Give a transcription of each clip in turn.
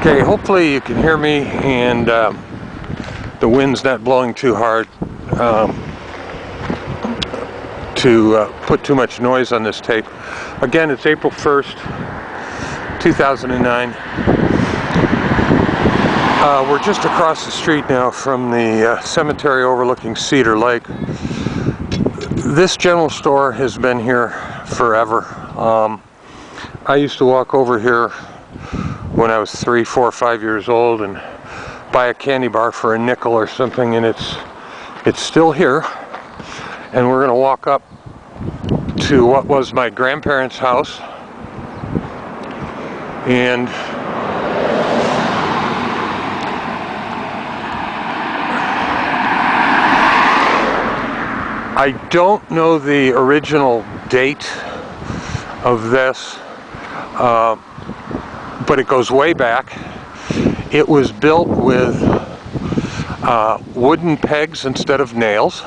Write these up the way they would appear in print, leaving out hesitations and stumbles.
Okay, hopefully you can hear me and the wind's not blowing too hard to put too much noise on this tape. Again, it's April 1st, 2009. We're just across the street now from the cemetery overlooking Cedar Lake. This general store has been here forever. I used to walk over here when I was 3, 4, 5 years old and buy a candy bar for a nickel or something, and it's still here. And we're going to walk up to what was my grandparents' house, and I don't know the original date of this, but it goes way back. It was built with wooden pegs instead of nails.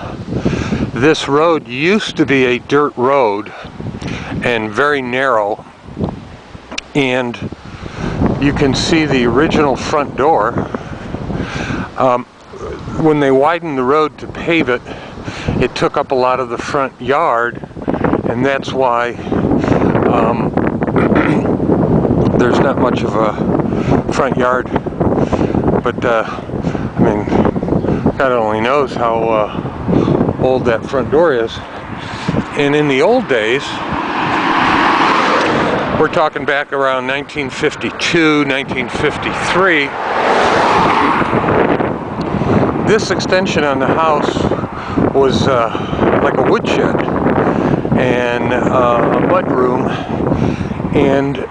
This road used to be a dirt road and very narrow, and you can see the original front door. When they widened the road to pave it, it took up a lot of the front yard, and that's why there's not much of a front yard. But I mean, God only knows how old that front door is. And in the old days, we're talking back around 1952, 1953, this extension on the house was like a woodshed and a mudroom. And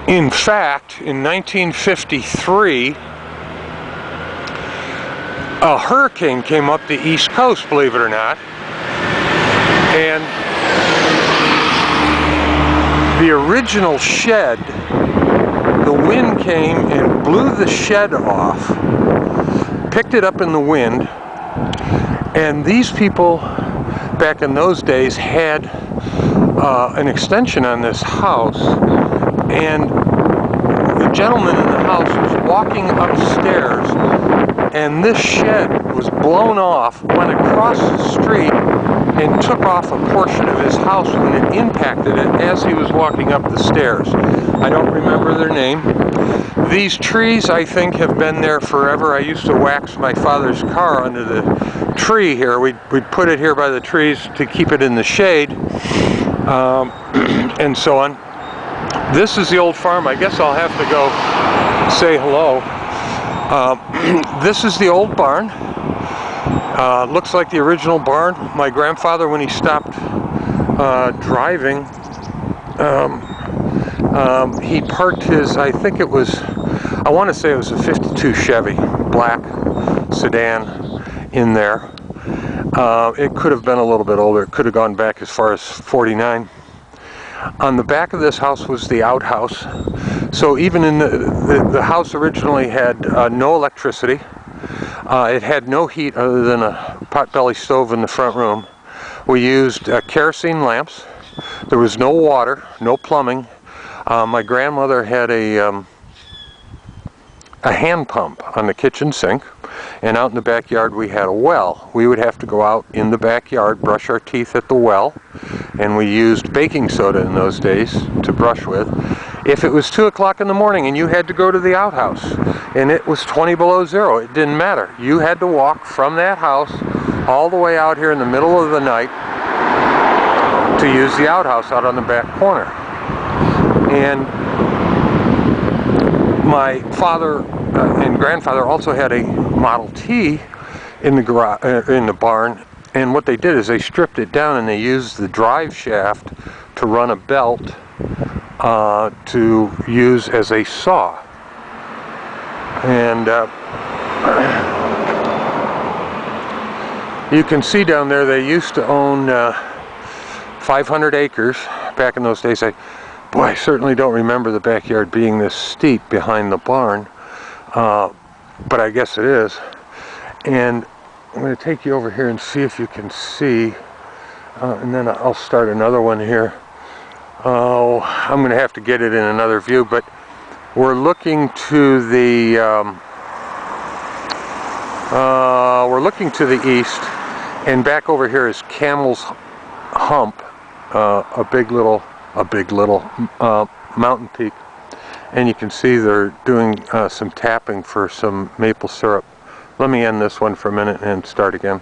in fact, in 1953, a hurricane came up the East Coast, believe it or not, and the original shed, the wind came and blew the shed off, picked it up in the wind, and these people back in those days had an extension on this house, and the gentleman in the house was walking upstairs, and this shed was blown off, went across the street, and took off a portion of his house when it impacted it as he was walking up the stairs. I don't remember their name. These trees, I think, have been there forever. I used to wax my father's car under the tree here. We'd put it here by the trees to keep it in the shade, and so on. This is the old farm. I guess I'll have to go say hello. This is the old barn. Looks like the original barn. My grandfather, when he stopped driving, he parked his, I think it was, I want to say it was a 52 Chevy, black sedan in there. It could have been a little bit older. It could have gone back as far as 49. On the back of this house was the outhouse. So even in the house originally had no electricity. It had no heat other than a potbelly stove in the front room. We used kerosene lamps. There was no water, no plumbing. My grandmother had a hand pump on the kitchen sink, and out in the backyard we had a well. We would have to go out in the backyard, brush our teeth at the well, and we used baking soda in those days to brush with. If it was 2 o'clock in the morning and you had to go to the outhouse and it was 20 below zero, it didn't matter. You had to walk from that house all the way out here in the middle of the night to use the outhouse out on the back corner. And my father and grandfather also had a Model T in the garage, in the barn, and what they did is they stripped it down and they used the drive shaft to run a belt to use as a saw. And you can see down there they used to own 500 acres back in those days. Boy, I certainly don't remember the backyard being this steep behind the barn, but I guess it is. And I'm going to take you over here and see if you can see, and then I'll start another one here. Oh, I'm going to have to get it in another view, but we're looking to the east, and back over here is Camel's Hump, a big little mountain peak, and you can see they're doing some tapping for some maple syrup. Let me end this one for a minute and start again.